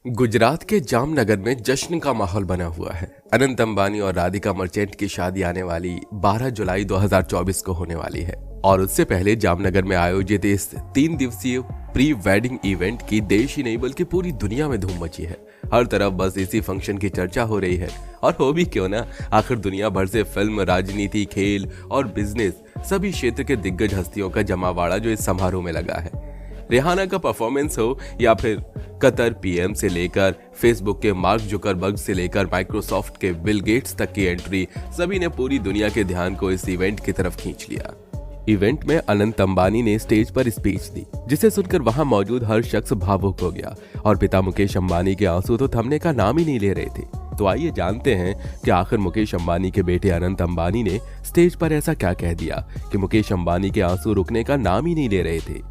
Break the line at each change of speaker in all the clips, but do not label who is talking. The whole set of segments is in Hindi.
गुजरात के जामनगर में जश्न का माहौल बना हुआ है। अनंत अंबानी और राधिका मर्चेंट की शादी आने वाली 12 जुलाई 2024 को होने वाली है और उससे पहले जामनगर में आयोजित इस 3 दिवसीय प्री वेडिंग इवेंट की देश ही नहीं बल्कि पूरी दुनिया में धूम मची है। हर तरफ बस इसी फंक्शन की चर्चा हो रही है और हो भी क्यों ना, आखिर दुनिया भर से फिल्म, राजनीति, खेल और बिजनेस सभी क्षेत्र के दिग्गज हस्तियों का जमावाड़ा जो इस समारोह में लगा है। रिहाना का परफॉर्मेंस हो या फिर कतर पीएम से लेकर फेसबुक के मार्क जुकरबर्ग से लेकर माइक्रोसॉफ्ट के बिल गेट्स तक की एंट्री, सभी ने पूरी दुनिया के ध्यान को इस इवेंट की तरफ खींच लिया। इवेंट में अनंत अंबानी ने स्टेज पर स्पीच दी, जिसे सुनकर वहां मौजूद हर शख्स भावुक हो गया और पिता मुकेश अंबानी के आंसू तो थमने का नाम ही नहीं ले रहे थे। तो आइए जानते हैं कि आखिर मुकेश अंबानी के बेटे अनंत अंबानी ने स्टेज पर ऐसा क्या कह दिया कि मुकेश अंबानी के आंसू रुकने का नाम ही नहीं ले रहे थे।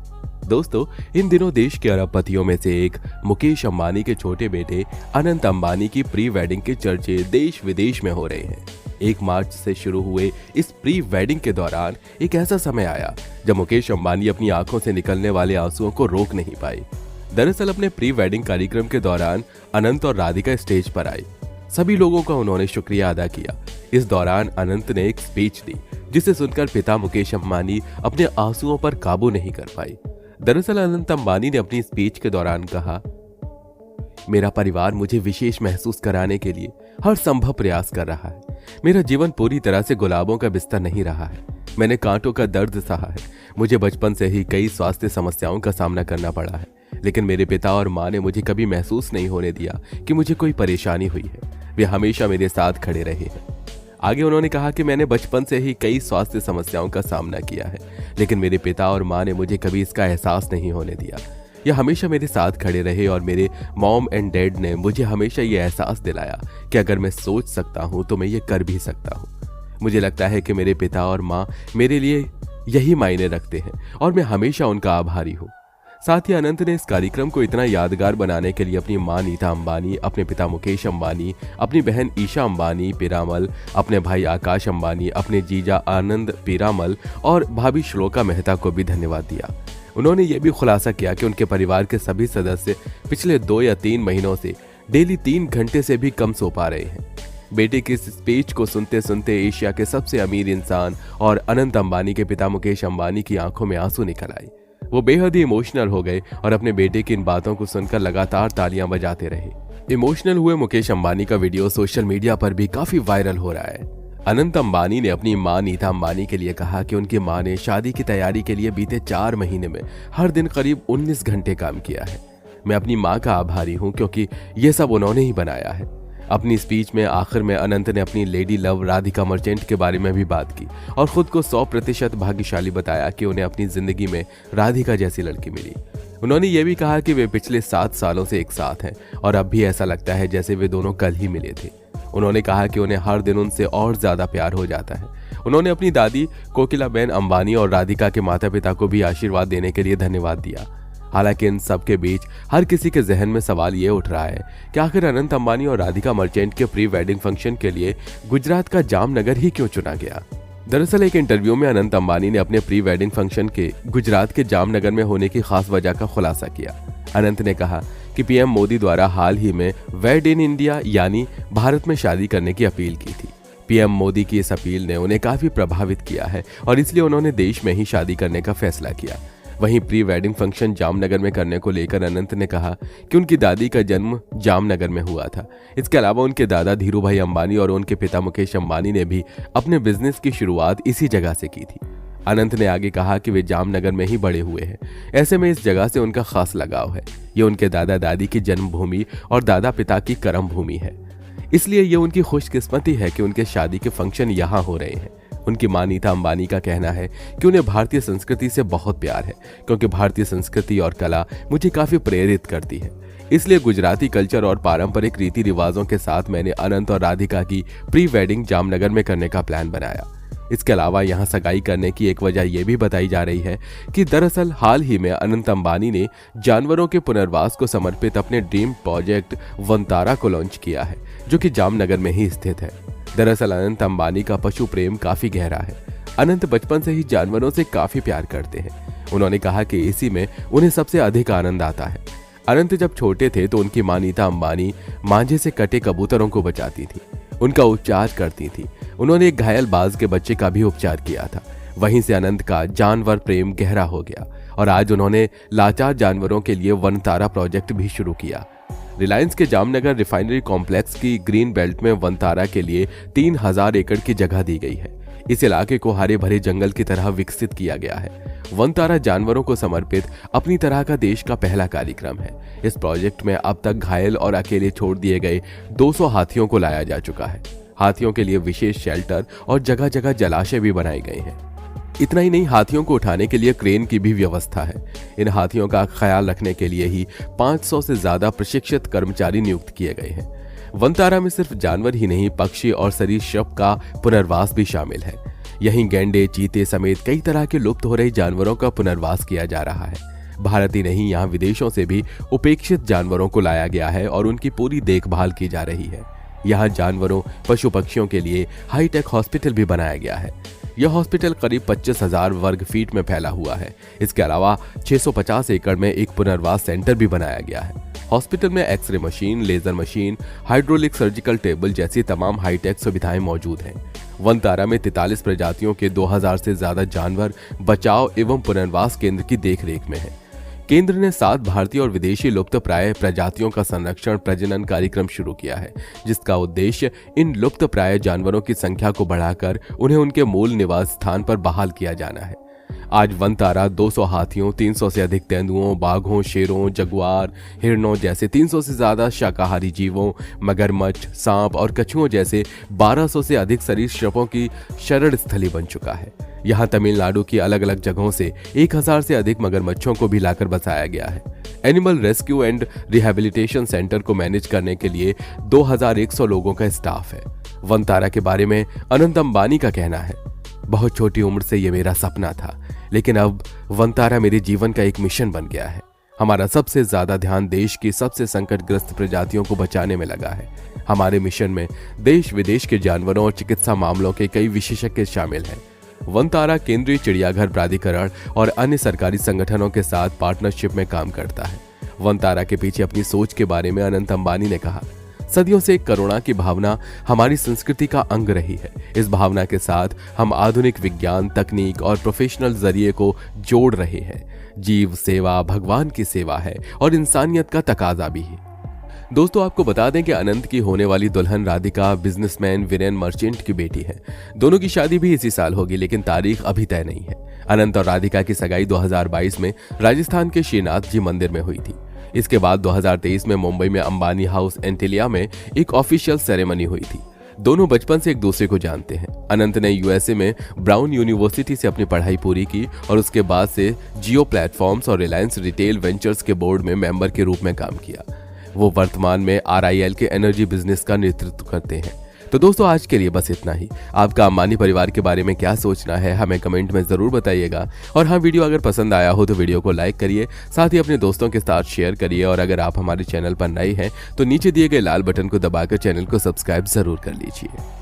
दोस्तों, इन दिनों देश के अरबपतियों में से एक मुकेश अंबानी के छोटे बेटे अनंत अंबानी की प्री वेडिंग के चर्चे देश विदेश में हो रहे हैं। 1 मार्च से शुरू हुए इस प्री वेडिंग के दौरान एक ऐसा समय आया जब मुकेश अंबानी अपनी आंखों से निकलने वाले आंसुओं को रोक नहीं पाए। दरअसल अपने प्री वेडिंग कार्यक्रम के दौरान अनंत और राधिका स्टेज पर आए। सभी लोगों का उन्होंने शुक्रिया अदा किया। इस दौरान अनंत ने एक स्पीच दी, जिसे सुनकर पिता मुकेश अंबानी अपने आंसुओं पर काबू नहीं कर पाए। दरअसल अनंत अंबानी ने अपनी स्पीच के दौरान कहा, मेरा परिवार मुझे विशेष महसूस कराने के लिए हर संभव प्रयास कर रहा है। मेरा जीवन पूरी तरह से गुलाबों का बिस्तर नहीं रहा है। मैंने कांटों का दर्द सहा है। मुझे बचपन से ही कई स्वास्थ्य समस्याओं का सामना करना पड़ा है, लेकिन मेरे पिता और माँ ने मुझे कभी महसूस नहीं होने दिया कि मुझे कोई परेशानी हुई है। वे हमेशा मेरे साथ खड़े रहे हैं। आगे उन्होंने कहा कि मैंने बचपन से ही कई स्वास्थ्य समस्याओं का सामना किया है, लेकिन मेरे पिता और माँ ने मुझे कभी इसका एहसास नहीं होने दिया। यह हमेशा मेरे साथ खड़े रहे और मेरे मॉम एंड डैड ने मुझे हमेशा ये एहसास दिलाया कि अगर मैं सोच सकता हूँ तो मैं ये कर भी सकता हूँ। मुझे लगता है कि मेरे पिता और माँ मेरे लिए यही मायने रखते हैं और मैं हमेशा उनका आभारी हूँ। साथ ही अनंत ने इस कार्यक्रम को इतना यादगार बनाने के लिए अपनी मां नीता अंबानी, अपने पिता मुकेश अंबानी, अपनी बहन ईशा अंबानी पीरामल, अपने भाई आकाश अंबानी, अपने जीजा आनंद पीरामल और भाभी श्लोका मेहता को भी धन्यवाद दिया। उन्होंने ये भी खुलासा किया कि उनके परिवार के सभी सदस्य पिछले 2 या 3 महीनों से डेली 3 घंटे से भी कम सो पा रहे हैं। बेटे की इस स्पीच को सुनते सुनते एशिया के सबसे अमीर इंसान और अनंत अंबानी के पिता मुकेश अंबानी की आंखों में आंसू निकल आए। वो बेहद ही इमोशनल हो गए और अपने बेटे की इन बातों को सुनकर लगातार तालियां बजाते रहे। इमोशनल हुए मुकेश अंबानी का वीडियो सोशल मीडिया पर भी काफी वायरल हो रहा है। अनंत अंबानी ने अपनी मां नीता अंबानी के लिए कहा कि उनकी मां ने शादी की तैयारी के लिए बीते 4 महीने में हर दिन करीब 19 घंटे काम किया है। मैं अपनी मां का आभारी हूं क्योंकि ये सब उन्होंने ही बनाया है। अपनी स्पीच में आखिर में अनंत ने अपनी लेडी लव राधिका मर्चेंट के बारे में भी बात की और खुद को 100% भाग्यशाली बताया कि उन्हें अपनी जिंदगी में राधिका जैसी लड़की मिली। उन्होंने ये भी कहा कि वे पिछले 7 सालों से एक साथ हैं और अब भी ऐसा लगता है जैसे वे दोनों कल ही मिले थे। उन्होंने कहा कि उन्हें हर दिन उनसे और ज्यादा प्यार हो जाता है। उन्होंने अपनी दादी कोकिलाबेन अंबानी और राधिका के माता पिता को भी आशीर्वाद देने के लिए धन्यवाद दिया। हालांकि इन सब के बीच हर किसी के जहन में सवाल ये उठ रहा है कि आखिर अनंत अंबानी और राधिका मर्चेंट के प्री वेडिंग फंक्शन के लिए गुजरात का जामनगर ही क्यों चुना गया। दरअसल एक इंटरव्यू में अनंत अंबानी ने अपने प्री वेडिंग फंक्शन के गुजरात के जामनगर में होने की खास वजह का खुलासा किया। अनंत ने कहा कि पीएम मोदी द्वारा हाल ही में वेड इन इंडिया यानी भारत में शादी करने की अपील की थी। पीएम मोदी की इस अपील ने उन्हें काफी प्रभावित किया है और इसलिए उन्होंने देश में ही शादी करने का फैसला किया। वहीं प्री वेडिंग फंक्शन जामनगर में करने को लेकर अनंत ने कहा कि उनकी दादी का जन्म जामनगर में हुआ था। इसके अलावा उनके दादा धीरू भाई अंबानी और उनके पिता मुकेश अंबानी ने भी अपने बिजनेस की शुरुआत इसी जगह से की थी। अनंत ने आगे कहा कि वे जामनगर में ही बड़े हुए हैं, ऐसे में इस जगह से उनका खास लगाव है। ये उनके दादा दादी की जन्मभूमि और दादा पिता की कर्म भूमि है, इसलिए ये उनकी खुशकिस्मती है कि उनके शादी के फंक्शन यहाँ हो रहे हैं। उनकी मां नीता अंबानी का कहना है कि उन्हें भारतीय संस्कृति से बहुत प्यार है क्योंकि भारतीय संस्कृति और कला मुझे काफी प्रेरित करती है। इसलिए गुजराती कल्चर और पारंपरिक रीति रिवाजों के साथ मैंने अनंत और राधिका की प्री वेडिंग जामनगर में करने का प्लान बनाया। इसके अलावा यहाँ सगाई करने की एक वजह यह भी बताई जा रही है कि दरअसल हाल ही में अनंत अंबानी ने जानवरों के पुनर्वास को समर्पित अपने ड्रीम प्रोजेक्ट वंतारा को लॉन्च किया है, जो कि जामनगर में ही स्थित है। दरअसल अनंत अंबानी का पशु प्रेम काफी गहरा है। अनंत बचपन से ही जानवरों से काफी प्यार करते हैं। उन्होंने कहा कि इसी में उन्हें सबसे अधिक आनंद आता है। अनंत जब छोटे थे तो उनकी मां नीता अंबानी मांझे से कटे कबूतरों को बचाती थी, उनका उपचार करती थी। उन्होंने एक घायल बाज के बच्चे का भी उपचार किया था। वहीं से अनंत का जानवर प्रेम गहरा हो गया और आज उन्होंने लाचार जानवरों के लिए वनतारा प्रोजेक्ट भी शुरू किया। रिलायंस के जामनगर रिफाइनरी कॉम्प्लेक्स की ग्रीन बेल्ट में वनतारा के लिए 3000 एकड़ की जगह दी गई है। इस इलाके को हरे भरे जंगल की तरह विकसित किया गया है। वनतारा जानवरों को समर्पित अपनी तरह का देश का पहला कार्यक्रम है। इस प्रोजेक्ट में अब तक घायल और अकेले छोड़ दिए गए 200 हाथियों को लाया जा चुका है। हाथियों के लिए विशेष शेल्टर और जगह जगह जलाशय भी बनाए गए हैं। इतना ही नहीं, हाथियों को उठाने के लिए क्रेन की भी व्यवस्था है। इन हाथियों का ख्याल रखने के लिए ही 500 से ज्यादा प्रशिक्षित कर्मचारी नियुक्त किए गए हैं। वनतारा में सिर्फ जानवर ही नहीं, पक्षी और सरीसृप का पुनर्वास भी शामिल है। यहीं गैंडे, चीते समेत कई तरह के लुप्त हो रहे जानवरों का पुनर्वास किया जा रहा है। भारत ही नहीं, यहाँ विदेशों से भी उपेक्षित जानवरों को लाया गया है और उनकी पूरी देखभाल की जा रही है। यहाँ जानवरों, पशु पक्षियों के लिए हाईटेक हॉस्पिटल भी बनाया गया है। यह हॉस्पिटल करीब 25,000 वर्ग फीट में फैला हुआ है। इसके अलावा 650 एकड़ में एक पुनर्वास सेंटर भी बनाया गया है। हॉस्पिटल में x ray machine, laser machine, hydraulic surgical table जैसी तमाम हाईटेक सुविधाएं मौजूद हैं। वनतारा में 43 प्रजातियों के 2000 से ज्यादा जानवर बचाव एवं पुनर्वास केंद्र की देखरेख में है। केंद्र ने 7 भारतीय और विदेशी लुप्तप्राय प्रजातियों का संरक्षण प्रजनन कार्यक्रम शुरू किया है, जिसका उद्देश्य इन लुप्तप्राय जानवरों की संख्या को बढ़ाकर उन्हें उनके मूल निवास स्थान पर बहाल किया जाना है। आज वनतारा 200 हाथियों, 300 से अधिक तेंदुओं, बाघों, शेरों, जगुआर, हिरणों जैसे 300 से ज्यादा शाकाहारी जीवों, मगरमच्छ, सांप और कछुओं जैसे 1200 से अधिक सरीसृपों की शरण स्थली बन चुका है। यहाँ तमिलनाडु की अलग अलग जगहों से 1000 से अधिक मगरमच्छों को भी लाकर बसाया गया है। Animal rescue and rehabilitation centre को मैनेज करने के लिए 2100 लोगों का स्टाफ है। वनतारा के बारे में अनंत अंबानी का कहना है, बहुत छोटी उम्र से ये मेरा सपना था, लेकिन अब वनतारा मेरे जीवन का एक मिशन बन गया है। हमारा सबसे ज्यादा ध्यान देश की सबसे संकटग्रस्त प्रजातियों को बचाने में लगा है। हमारे मिशन में देश विदेश के जानवरों और चिकित्सा मामलों के कई विशेषज्ञ शामिल हैं। वनतारा केंद्रीय चिड़ियाघर प्राधिकरण और अन्य सरकारी संगठनों के साथ पार्टनरशिप में काम करता है। वनतारा के पीछे अपनी सोच के बारे में अनंत अंबानी ने कहा, सदियों से करुणा की भावना हमारी संस्कृति का अंग रही है। इस भावना के साथ हम आधुनिक विज्ञान, तकनीक और प्रोफेशनल जरिए को जोड़ रहे हैं। जीव सेवा भगवान की सेवा है और इंसानियत का तकाजा भी है। दोस्तों, आपको बता दें कि अनंत की होने वाली दुल्हन राधिका बिजनेसमैन वीरेन मर्चेंट की बेटी है। दोनों की शादी भी इसी साल होगी, लेकिन तारीख अभी तय नहीं है। अनंत और राधिका की सगाई 2022 में राजस्थान के श्रीनाथ जी मंदिर में हुई थी। इसके बाद 2023 में मुंबई में अंबानी हाउस एंटिलिया में एक ऑफिशियल सेरेमनी हुई थी। दोनों बचपन से एक दूसरे को जानते हैं। अनंत ने यूएसए में ब्राउन यूनिवर्सिटी से अपनी पढ़ाई पूरी की और उसके बाद से जियो प्लेटफॉर्म्स और रिलायंस रिटेल वेंचर्स के बोर्ड में मेंबर के रूप में काम किया। वो वर्तमान में RIL के एनर्जी बिजनेस का नेतृत्व करते हैं। तो दोस्तों, आज के लिए बस इतना ही। आपका अंबानी परिवार के बारे में क्या सोचना है, हमें कमेंट में जरूर बताइएगा। और हाँ, वीडियो अगर पसंद आया हो तो वीडियो को लाइक करिए, साथ ही अपने दोस्तों के साथ शेयर करिए। और अगर आप हमारे चैनल पर नए हैं तो नीचे दिए गए लाल बटन को दबाकर चैनल को सब्सक्राइब जरूर कर लीजिए।